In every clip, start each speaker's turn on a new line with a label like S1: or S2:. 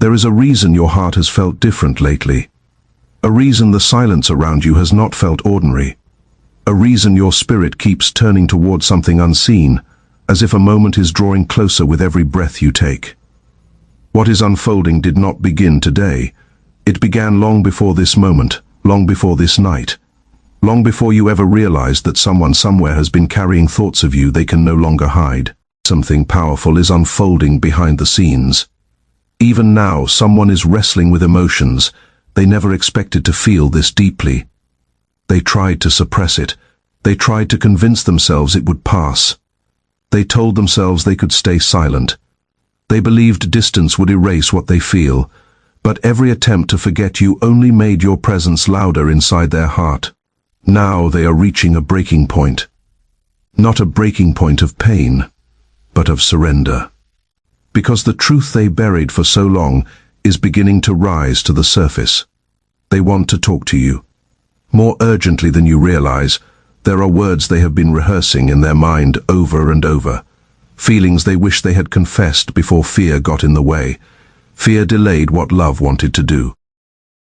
S1: There is a reason your heart has felt different lately. A reason the silence around you has not felt ordinary. A reason your spirit keeps turning toward something unseen, as if a moment is drawing closer with every breath you take. What is unfolding did not begin today. It began long before this moment, long before this night. Long before you ever realized that someone somewhere has been carrying thoughts of you they can no longer hide. Something powerful is unfolding behind the scenes. Even now, someone is wrestling with emotions they never expected to feel this deeply. They tried to suppress it. They tried to convince themselves it would pass. They told themselves they could stay silent. They believed distance would erase what they feel, but every attempt to forget you only made your presence louder inside their heart. Now they are reaching a breaking point. Not a breaking point of pain, but of surrender. Because the truth they buried for so long is beginning to rise to the surface. They want to talk to you. More urgently than you realize, there are words they have been rehearsing in their mind over and over. Feelings they wish they had confessed before fear got in the way. Fear delayed what love wanted to do.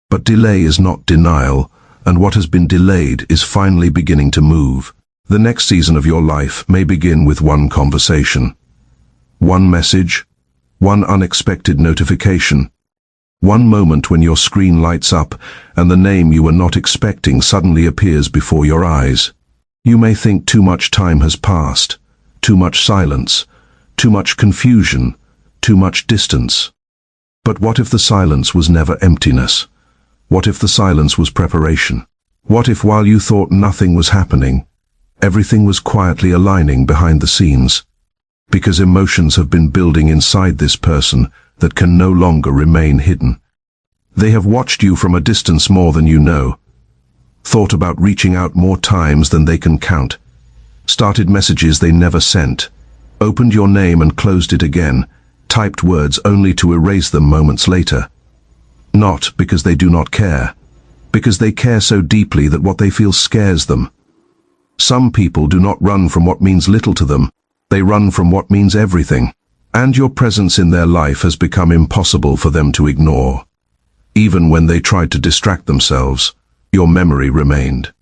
S1: But delay is not denial, and what has been delayed is finally beginning to move. The next season of your life may begin with one conversation. One message, one unexpected notification, one moment when your screen lights up and the name you were not expecting suddenly appears before your eyes. You may think too much time has passed, too much silence, too much confusion, too much distance. But what if the silence was never emptiness? What if the silence was preparation? What if while you thought nothing was happening, everything was quietly aligning behind the scenes? Because emotions have been building inside this person that can no longer remain hidden. They have watched you from a distance more than you know, thought about reaching out more times than they can count, started messages they never sent, opened your name and closed it again, typed words only to erase them moments later. Not because they do not care, because they care so deeply that what they feel scares them. Some people do not run from what means little to them, they run from what means everything. And your presence in their life has become impossible for them to ignore. Even when they tried to distract themselves, your memory remained.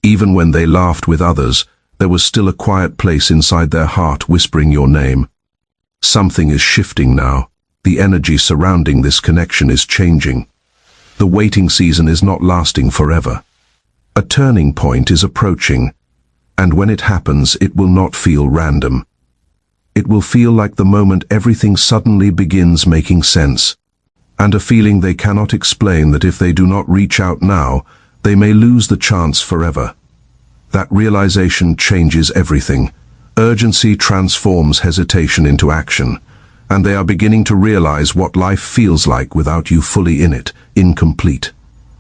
S1: Even when they laughed with others, there was still a quiet place inside their heart whispering your name. Something is shifting now. The energy surrounding this connection is changing. The waiting season is not lasting forever. A turning point is approaching, and when it happens, it will not feel random. It will feel like the moment everything suddenly begins making sense, and a feeling they cannot explain that if they do not reach out now, they may lose the chance forever. That realization changes everything. Urgency transforms hesitation into action, and they are beginning to realize what life feels like without you fully in it, incomplete,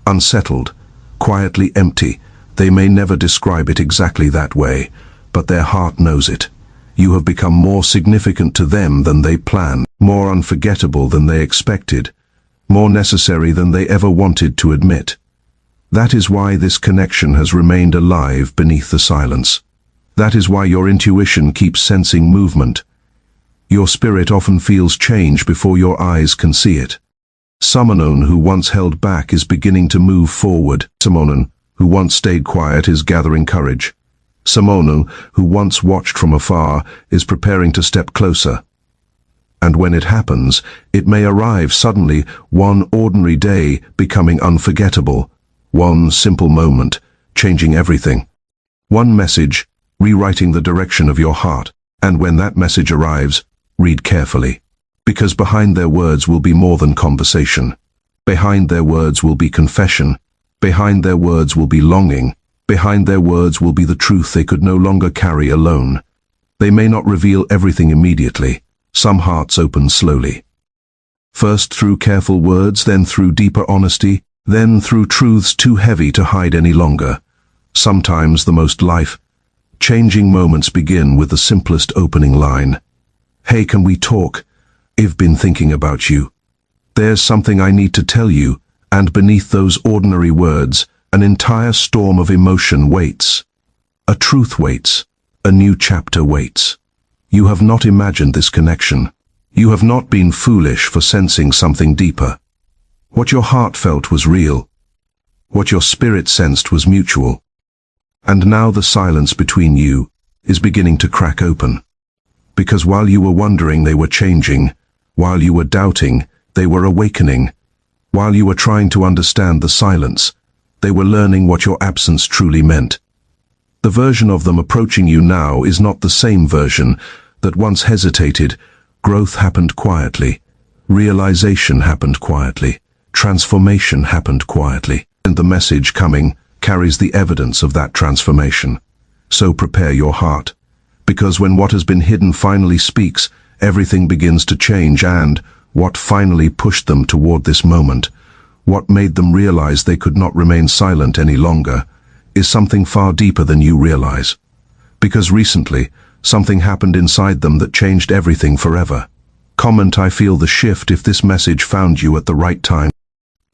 S1: unsettled, quietly empty. They may never describe it exactly that way, but their heart knows it. You have become more significant to them than they planned, more unforgettable than they expected, more necessary than they ever wanted to admit. That is why this connection has remained alive beneath the silence. That is why your intuition keeps sensing movement. Your spirit often feels change before your eyes can see it. Someone who once held back is beginning to move forward. Someone who once stayed quiet is gathering courage. Someone who once watched from afar is preparing to step closer. And when it happens, it may arrive suddenly, one ordinary day becoming unforgettable, one simple moment changing everything. One message rewriting the direction of your heart. And when that message arrives, read carefully. Because behind their words will be more than conversation. Behind their words will be confession. Behind their words will be longing. Behind their words will be the truth they could no longer carry alone. They may not reveal everything immediately. Some hearts open slowly. First through careful words, then through deeper honesty, then through truths too heavy to hide any longer. Sometimes the most life-changing moments begin with the simplest opening line. Hey, can we talk? I've been thinking about you. There's something I need to tell you, and beneath those ordinary words, an entire storm of emotion waits. A truth waits. A new chapter waits. You have not imagined this connection. You have not been foolish for sensing something deeper. What your heart felt was real. What your spirit sensed was mutual. And now the silence between you is beginning to crack open. Because while you were wondering, they were changing. While you were doubting, they were awakening. While you were trying to understand the silence, they were learning what your absence truly meant. The version of them approaching you now is not the same version that once hesitated. Growth happened quietly. Realization happened quietly. Transformation happened quietly. And the message coming carries the evidence of that transformation. So prepare your heart. Because when what has been hidden finally speaks, everything begins to change. And what finally pushed them toward this moment, what made them realize they could not remain silent any longer, is something far deeper than you realize. Because recently, something happened inside them that changed everything forever. Comment, I feel the shift if this message found you at the right time.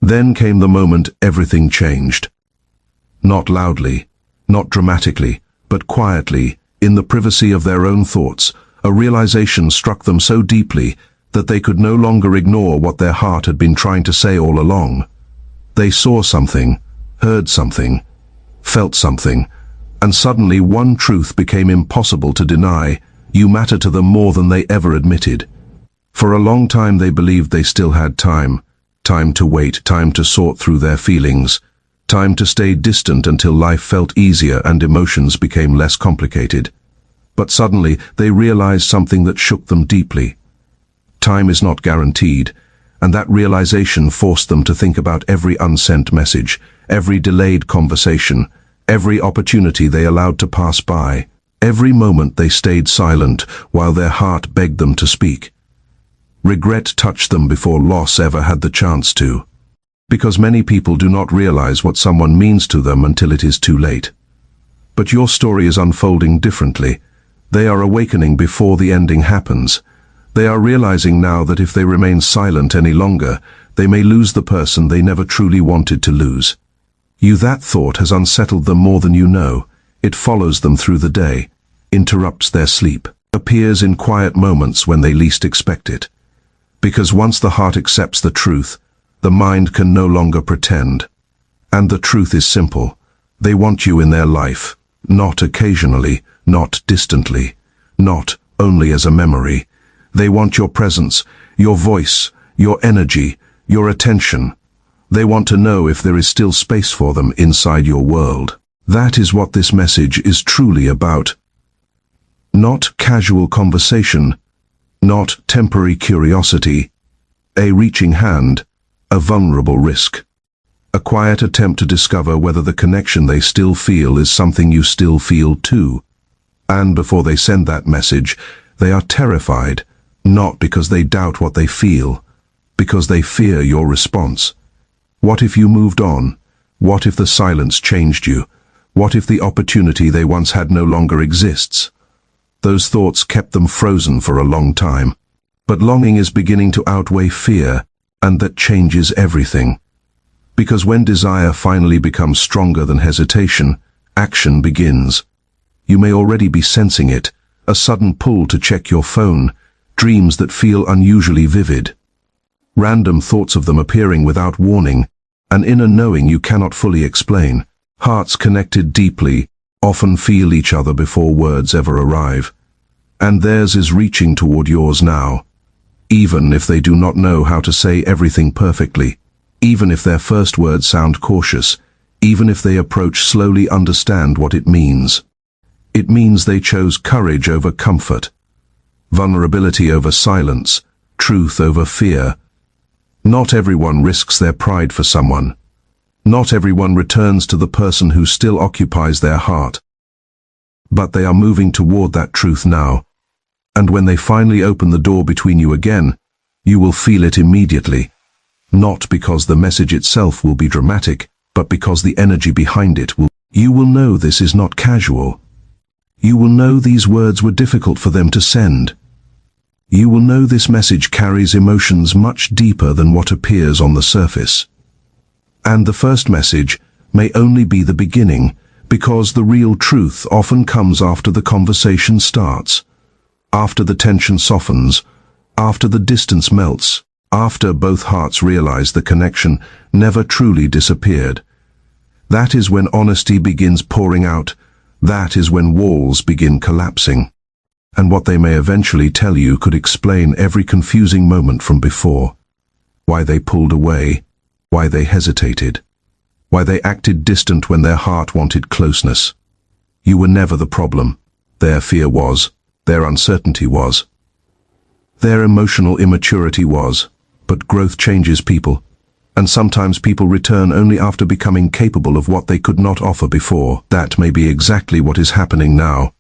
S1: Then came the moment everything changed. Not loudly, not dramatically, but quietly, in the privacy of their own thoughts, a realization struck them so deeply that they could no longer ignore what their heart had been trying to say all along. They saw something, heard something, felt something, and suddenly one truth became impossible to deny: you matter to them more than they ever admitted. For a long time they believed they still had time to wait, time to sort through their feelings, time to stay distant until life felt easier and emotions became less complicated. But suddenly they realized something that shook them deeply. Time is not guaranteed, and that realization forced them to think about every unsent message, every delayed conversation, every opportunity they allowed to pass by, every moment they stayed silent while their heart begged them to speak. Regret touched them before loss ever had the chance to. Because many people do not realize what someone means to them until it is too late. But your story is unfolding differently. They are awakening before the ending happens. They are realizing now that if they remain silent any longer, they may lose the person they never truly wanted to lose. That thought has unsettled them more than you know. It follows them through the day, interrupts their sleep, appears in quiet moments when they least expect it. Because once the heart accepts the truth, the mind can no longer pretend. And the truth is simple. They want you in their life, not occasionally, not distantly, not only as a memory. They want your presence, your voice, your energy, your attention. They want to know if there is still space for them inside your world. That is what this message is truly about. Not casual conversation, not temporary curiosity, a reaching hand, a vulnerable risk. A quiet attempt to discover whether the connection they still feel is something you still feel too. And before they send that message, they are terrified, not because they doubt what they feel, because they fear your response. What if you moved on? What if the silence changed you? What if the opportunity they once had no longer exists? Those thoughts kept them frozen for a long time. But longing is beginning to outweigh fear, and that changes everything. Because when desire finally becomes stronger than hesitation, action begins. You may already be sensing it, a sudden pull to check your phone, dreams that feel unusually vivid. Random thoughts of them appearing without warning, an inner knowing you cannot fully explain. Hearts connected deeply often feel each other before words ever arrive. And theirs is reaching toward yours now. Even if they do not know how to say everything perfectly, even if their first words sound cautious, even if they approach slowly, understand what it means. It means they chose courage over comfort, vulnerability over silence, truth over fear. Not everyone risks their pride for someone. Not everyone returns to the person who still occupies their heart. But they are moving toward that truth now. And when they finally open the door between you again, you will feel it immediately. Not because the message itself will be dramatic, but because the energy behind it will. You will know this is not casual. You will know these words were difficult for them to send. You will know this message carries emotions much deeper than what appears on the surface. And the first message may only be the beginning, because the real truth often comes after the conversation starts, after the tension softens, After the distance melts, after both hearts realize the connection never truly disappeared. That is when honesty begins pouring out. That is when walls begin collapsing. And what they may eventually tell you could explain every confusing moment from before. Why they pulled away, why they hesitated, why they acted distant when their heart wanted closeness. You were never the problem. Their fear was, their uncertainty was, their emotional immaturity was. But growth changes people, and sometimes people return only after becoming capable of what they could not offer before. That may be exactly what is happening now.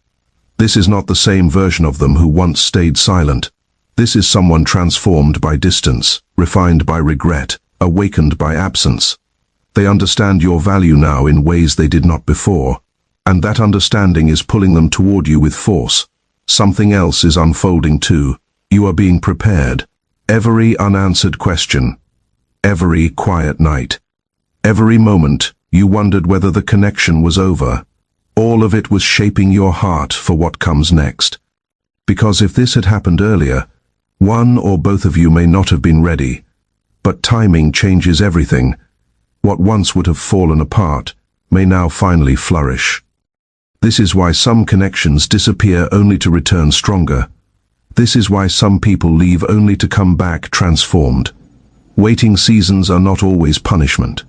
S1: This is not the same version of them who once stayed silent. This is someone transformed by distance, refined by regret, awakened by absence. They understand your value now in ways they did not before, and that understanding is pulling them toward you with force. Something else is unfolding too. You are being prepared. Every unanswered question, every quiet night, every moment you wondered whether the connection was over, all of it was shaping your heart for what comes next. Because if this had happened earlier, one or both of you may not have been ready. But timing changes everything. What once would have fallen apart may now finally flourish. This is why some connections disappear only to return stronger. This is why some people leave only to come back transformed. Waiting seasons are not always punishment.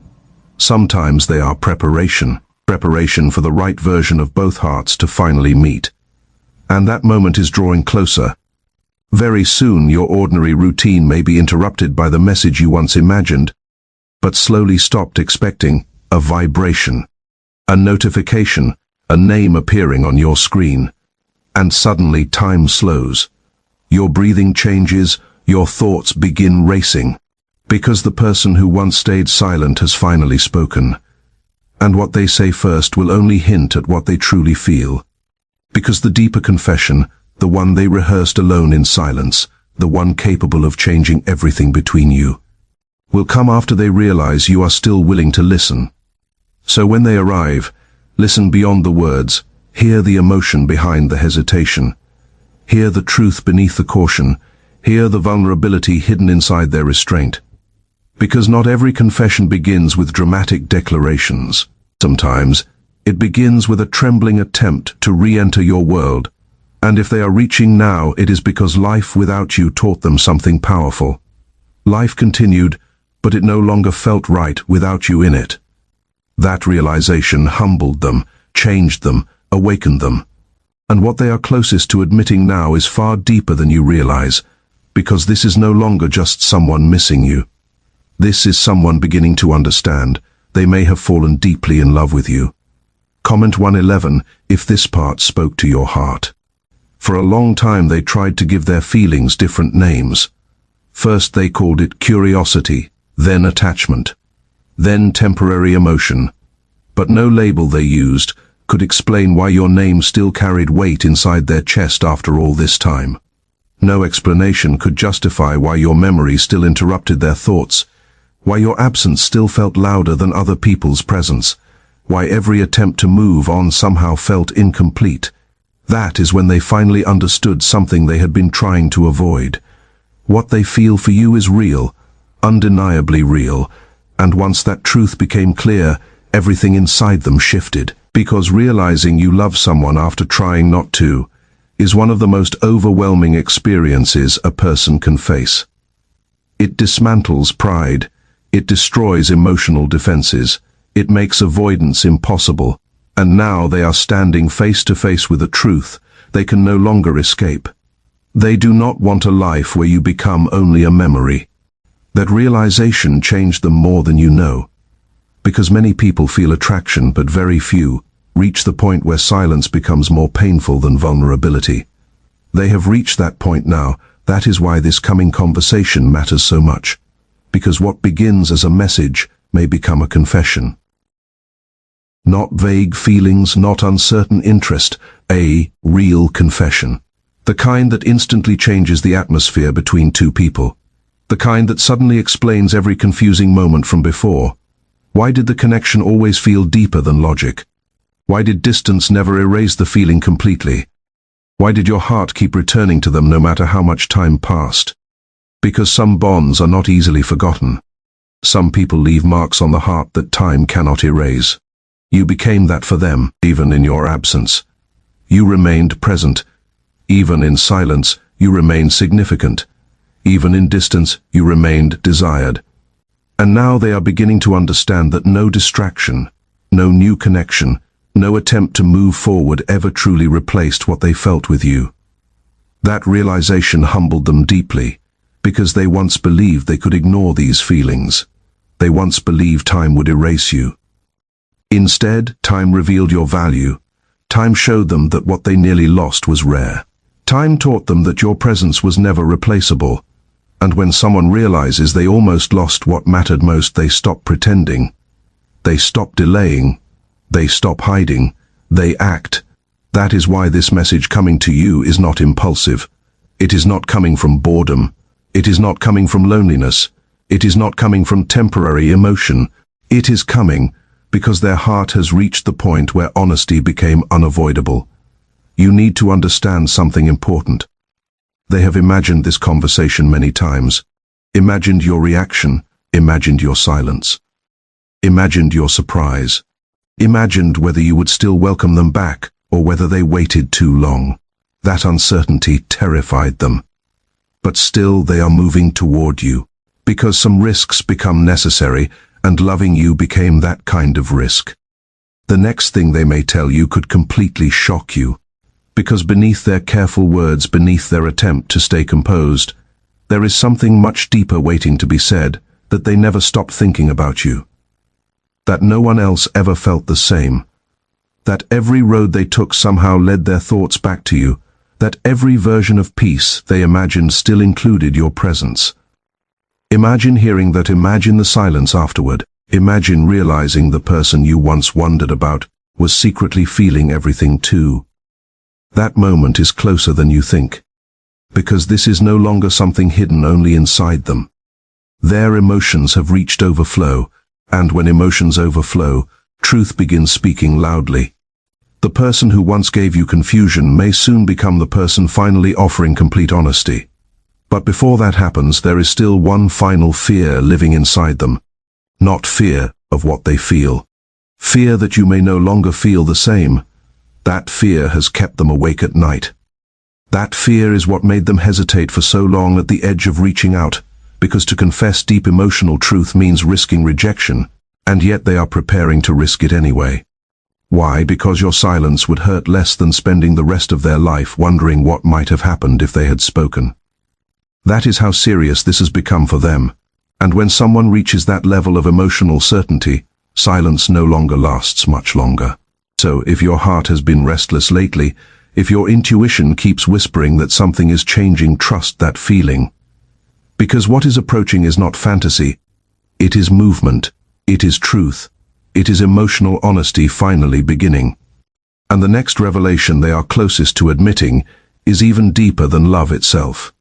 S1: Sometimes they are preparation for the right version of both hearts to finally meet. And that moment is drawing closer. Very soon your ordinary routine may be interrupted by the message you once imagined, but slowly stopped expecting: a vibration, a notification, a name appearing on your screen. And suddenly time slows. Your breathing changes, your thoughts begin racing, because the person who once stayed silent has finally spoken. And what they say first will only hint at what they truly feel. Because the deeper confession, the one they rehearsed alone in silence, the one capable of changing everything between you, will come after they realize you are still willing to listen. So when they arrive, listen beyond the words, hear the emotion behind the hesitation. Hear the truth beneath the caution. Hear the vulnerability hidden inside their restraint. Because not every confession begins with dramatic declarations. Sometimes, it begins with a trembling attempt to re-enter your world. And if they are reaching now, it is because life without you taught them something powerful. Life continued, but it no longer felt right without you in it. That realization humbled them, changed them, awakened them. And what they are closest to admitting now is far deeper than you realize, because this is no longer just someone missing you. This is someone beginning to understand. They may have fallen deeply in love with you. Comment 111 if this part spoke to your heart. For a long time they tried to give their feelings different names. First they called it curiosity, then attachment, then temporary emotion. But no label they used could explain why your name still carried weight inside their chest after all this time. No explanation could justify why your memory still interrupted their thoughts, why your absence still felt louder than other people's presence, why every attempt to move on somehow felt incomplete. That is when they finally understood something they had been trying to avoid. What they feel for you is real, undeniably real, and once that truth became clear, everything inside them shifted. Because realizing you love someone after trying not to is one of the most overwhelming experiences a person can face. It dismantles pride, it destroys emotional defenses, it makes avoidance impossible, and now they are standing face to face with a truth they can no longer escape. They do not want a life where you become only a memory. That realization changed them more than you know. Because many people feel attraction, but very few reach the point where silence becomes more painful than vulnerability. They have reached that point now. That is why this coming conversation matters so much. Because what begins as a message may become a confession. Not vague feelings, not uncertain interest, a real confession. The kind that instantly changes the atmosphere between two people. The kind that suddenly explains every confusing moment from before. Why did the connection always feel deeper than logic? Why did distance never erase the feeling completely? Why did your heart keep returning to them no matter how much time passed? Because some bonds are not easily forgotten. Some people leave marks on the heart that time cannot erase. You became that for them, even in your absence. You remained present. Even in silence, you remained significant. Even in distance, you remained desired. And now they are beginning to understand that no distraction, no new connection, no attempt to move forward ever truly replaced what they felt with you. That realization humbled them deeply, because they once believed they could ignore these feelings. They once believed time would erase you. Instead, time revealed your value. Time showed them that what they nearly lost was rare. Time taught them that your presence was never replaceable. And when someone realizes they almost lost what mattered most, they stop pretending. They stop delaying. They stop hiding. They act. That is why this message coming to you is not impulsive. It is not coming from boredom. It is not coming from loneliness. It is not coming from temporary emotion. It is coming because their heart has reached the point where honesty became unavoidable. You need to understand something important. They have imagined this conversation many times. Imagined your reaction. Imagined your silence. Imagined your surprise. Imagined whether you would still welcome them back or whether they waited too long. That uncertainty terrified them. But still they are moving toward you, because some risks become necessary, and loving you became that kind of risk. The next thing they may tell you could completely shock you, because beneath their careful words, beneath their attempt to stay composed, there is something much deeper waiting to be said, that they never stopped thinking about you. That no one else ever felt the same. That every road they took somehow led their thoughts back to you. That every version of peace they imagined still included your presence. Imagine hearing that. Imagine the silence afterward. Imagine realizing the person you once wondered about was secretly feeling everything too. That moment is closer than you think, because this is no longer something hidden only inside them. Their emotions have reached overflow, and when emotions overflow, truth begins speaking loudly. The person who once gave you confusion may soon become the person finally offering complete honesty. But before that happens, there is still one final fear living inside them. Not fear of what they feel. Fear that you may no longer feel the same. That fear has kept them awake at night. That fear is what made them hesitate for so long at the edge of reaching out, because to confess deep emotional truth means risking rejection, and yet they are preparing to risk it anyway. Why? Because your silence would hurt less than spending the rest of their life wondering what might have happened if they had spoken. That is how serious this has become for them, and when someone reaches that level of emotional certainty, silence no longer lasts much longer. So, if your heart has been restless lately, if your intuition keeps whispering that something is changing, trust that feeling. Because what is approaching is not fantasy, it is movement, it is truth. It is emotional honesty finally beginning. And the next revelation they are closest to admitting is even deeper than love itself.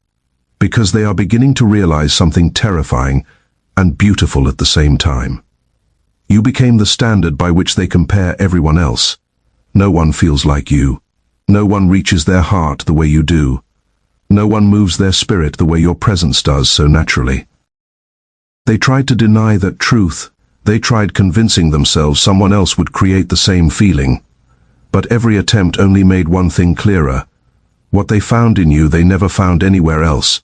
S1: Because they are beginning to realize something terrifying and beautiful at the same time. You became the standard by which they compare everyone else. No one feels like you. No one reaches their heart the way you do. No one moves their spirit the way your presence does so naturally. They tried to deny that truth. They tried convincing themselves someone else would create the same feeling. But every attempt only made one thing clearer. What they found in you they never found anywhere else.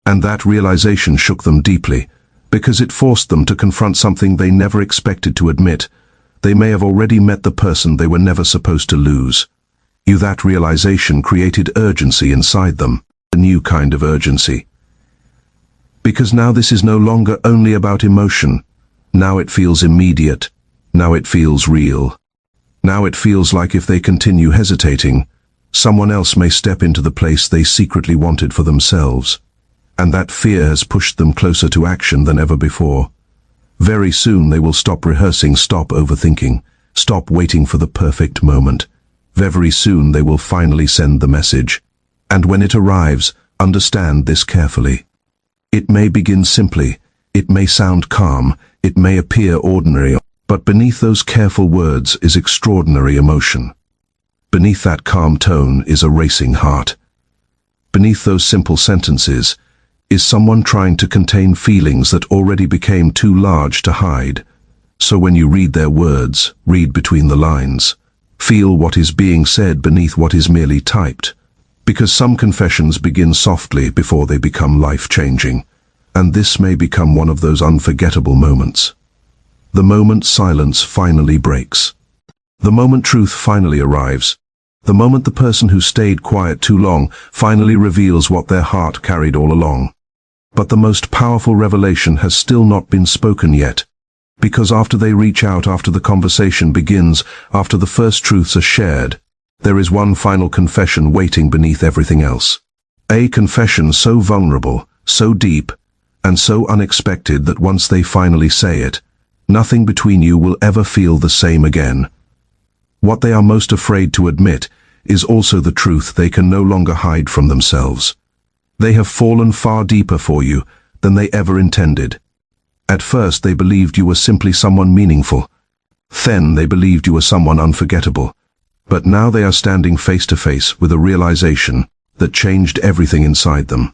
S1: And that realization shook them deeply, because it forced them to confront something they never expected to admit. They may have already met the person they were never supposed to lose. That realization created urgency inside them, a new kind of urgency. Because now this is no longer only about emotion. Now it feels immediate. Now it feels real. Now it feels like if they continue hesitating, someone else may step into the place they secretly wanted for themselves. And that fear has pushed them closer to action than ever before. Very soon they will stop rehearsing, stop overthinking, stop waiting for the perfect moment. Very soon they will finally send the message. And when it arrives, understand this carefully. It may begin simply. It may sound calm. It may appear ordinary, but beneath those careful words is extraordinary emotion. beneath that calm tone is a racing heart. Beneath those simple sentences is someone trying to contain feelings that already became too large to hide. So when you read their words, read between the lines. Feel what is being said beneath what is merely typed. Because some confessions begin softly before they become life-changing. And this may become one of those unforgettable moments. The moment silence finally breaks. The moment truth finally arrives. The moment the person who stayed quiet too long finally reveals what their heart carried all along. But the most powerful revelation has still not been spoken yet. Because after they reach out, after the conversation begins, after the first truths are shared, there is one final confession waiting beneath everything else. A confession so vulnerable, so deep, and so unexpected that once they finally say it, nothing between you will ever feel the same again. What they are most afraid to admit is also the truth they can no longer hide from themselves. They have fallen far deeper for you than they ever intended. At first they believed you were simply someone meaningful. Then they believed you were someone unforgettable. But now they are standing face to face with a realization that changed everything inside them.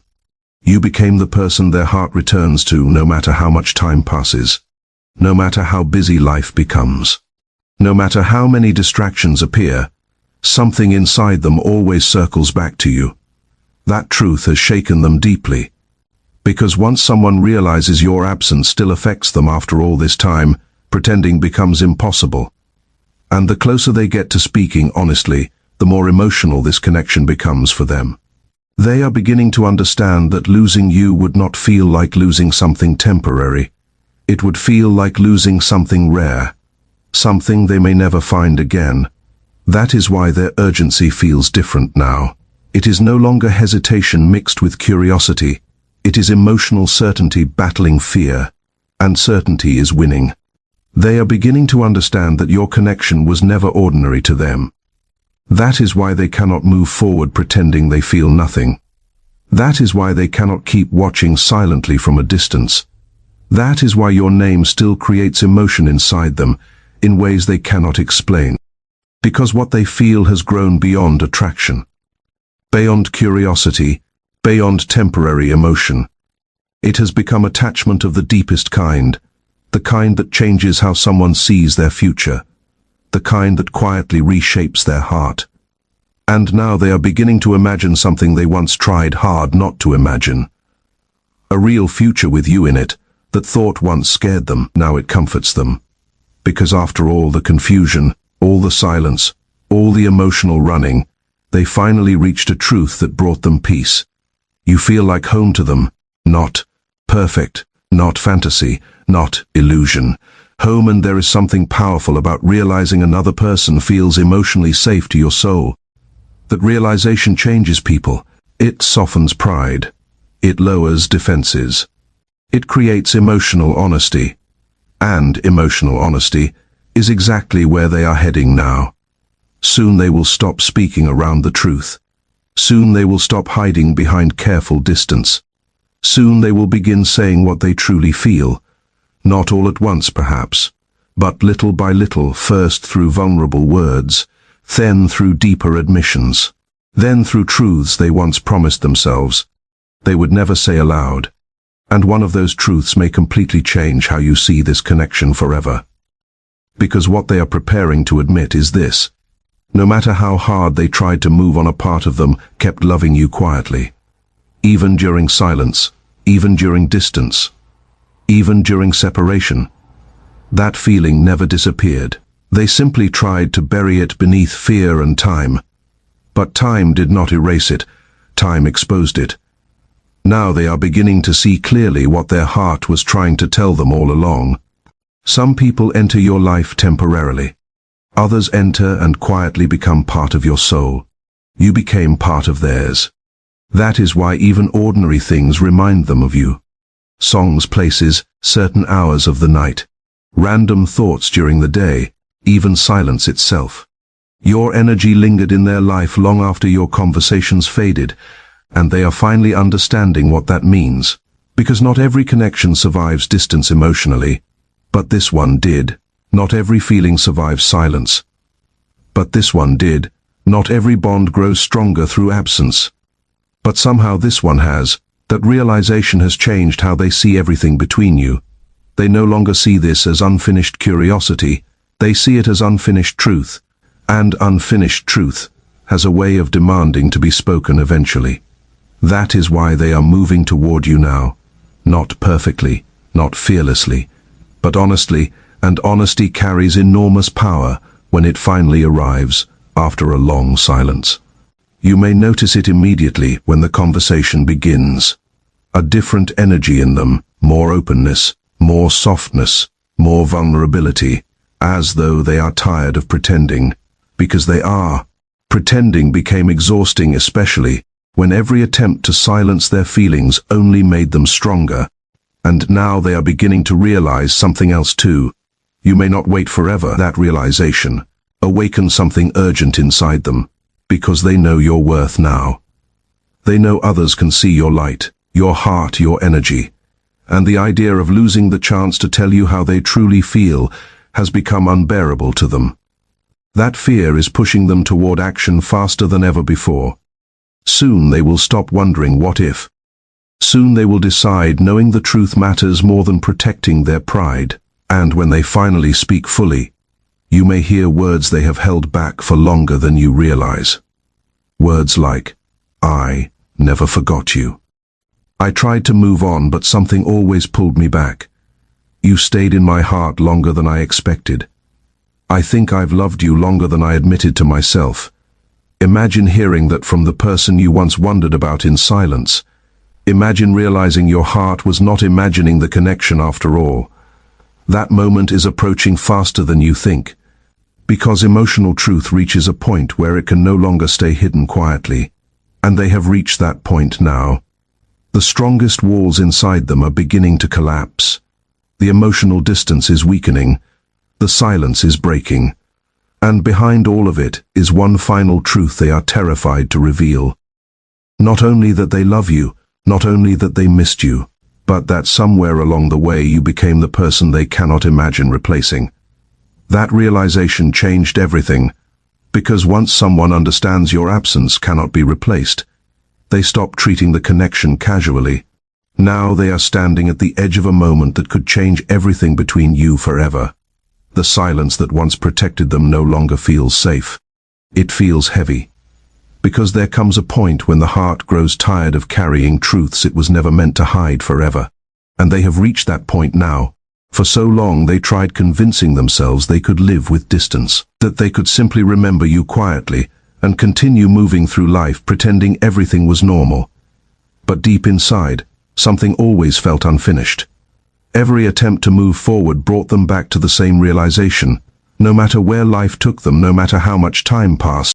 S1: You became the person their heart returns to no matter how much time passes, no matter how busy life becomes, no matter how many distractions appear, something inside them always circles back to you. That truth has shaken them deeply. Because once someone realizes your absence still affects them after all this time, pretending becomes impossible. And the closer they get to speaking honestly, the more emotional this connection becomes for them. They are beginning to understand that losing you would not feel like losing something temporary. It would feel like losing something rare, something they may never find again. That is why their urgency feels different now. It is no longer hesitation mixed with curiosity. It is emotional certainty battling fear, and certainty is winning. They are beginning to understand that your connection was never ordinary to them. That is why they cannot move forward pretending they feel nothing. That is why they cannot keep watching silently from a distance. That is why your name still creates emotion inside them in ways they cannot explain. Because what they feel has grown beyond attraction, beyond curiosity, beyond temporary emotion. It has become attachment of the deepest kind, the kind that changes how someone sees their future, the kind that quietly reshapes their heart. And now they are beginning to imagine something they once tried hard not to imagine. A real future with you in it, that thought once scared them, now it comforts them. Because after all the confusion, all the silence, all the emotional running, they finally reached a truth that brought them peace. You feel like home to them, not perfect, not fantasy, not illusion. Home, and there is something powerful about realizing another person feels emotionally safe to your soul. That realization changes people. It softens pride. It lowers defenses. It creates emotional honesty. And emotional honesty is exactly where they are heading now. Soon they will stop speaking around the truth. Soon they will stop hiding behind careful distance. Soon they will begin saying what they truly feel. Not all at once, perhaps, but little by little, first through vulnerable words, then through deeper admissions, then through truths they once promised themselves they would never say aloud. And one of those truths may completely change how you see this connection forever. Because what they are preparing to admit is this: no matter how hard they tried to move on, a part of them kept loving you quietly. Even during silence, even during distance, even during separation. That feeling never disappeared. They simply tried to bury it beneath fear and time. But time did not erase it. Time exposed it. Now they are beginning to see clearly what their heart was trying to tell them all along. Some people enter your life temporarily. Others enter and quietly become part of your soul. You became part of theirs. That is why even ordinary things remind them of you. Songs, places, certain hours of the night, random thoughts during the day, even silence itself. Your energy lingered in their life long after your conversations faded, and they are finally understanding what that means. Because not every connection survives distance emotionally, but this one did. Not every feeling survives silence, but this one did. Not every bond grows stronger through absence. But somehow this one has. That realization has changed how they see everything between you. They no longer see this as unfinished curiosity, they see it as unfinished truth. And unfinished truth has a way of demanding to be spoken eventually. That is why they are moving toward you now. Not perfectly, not fearlessly, but honestly, and honesty carries enormous power when it finally arrives after a long silence. You may notice it immediately when the conversation begins. A different energy in them, more openness, more softness, more vulnerability, as though they are tired of pretending. Because they are. Pretending became exhausting, especially when every attempt to silence their feelings only made them stronger. And now they are beginning to realize something else too. You may not wait forever. That realization awakens something urgent inside them, because they know your worth now. They know others can see your light, your heart, your energy, and the idea of losing the chance to tell you how they truly feel has become unbearable to them. That fear is pushing them toward action faster than ever before. Soon they will stop wondering what if. Soon they will decide knowing the truth matters more than protecting their pride. And when they finally speak fully, you may hear words they have held back for longer than you realize. Words like, "I never forgot you. I tried to move on, but something always pulled me back. You stayed in my heart longer than I expected. I think I've loved you longer than I admitted to myself." Imagine hearing that from the person you once wondered about in silence. Imagine realizing your heart was not imagining the connection after all. That moment is approaching faster than you think, because emotional truth reaches a point where it can no longer stay hidden quietly, and they have reached that point now. The strongest walls inside them are beginning to collapse. The emotional distance is weakening, the silence is breaking, and behind all of it is one final truth they are terrified to reveal. Not only that they love you, not only that they missed you, but that somewhere along the way you became the person they cannot imagine replacing. That realization changed everything, because once someone understands your absence cannot be replaced, they stop treating the connection casually. Now they are standing at the edge of a moment that could change everything between you forever. The silence that once protected them no longer feels safe. It feels heavy. Because there comes a point when the heart grows tired of carrying truths it was never meant to hide forever. And they have reached that point now. For so long they tried convincing themselves they could live with distance, that they could simply remember you quietly and continue moving through life pretending everything was normal. But deep inside, something always felt unfinished. Every attempt to move forward brought them back to the same realization. No matter where life took them, no matter how much time passed,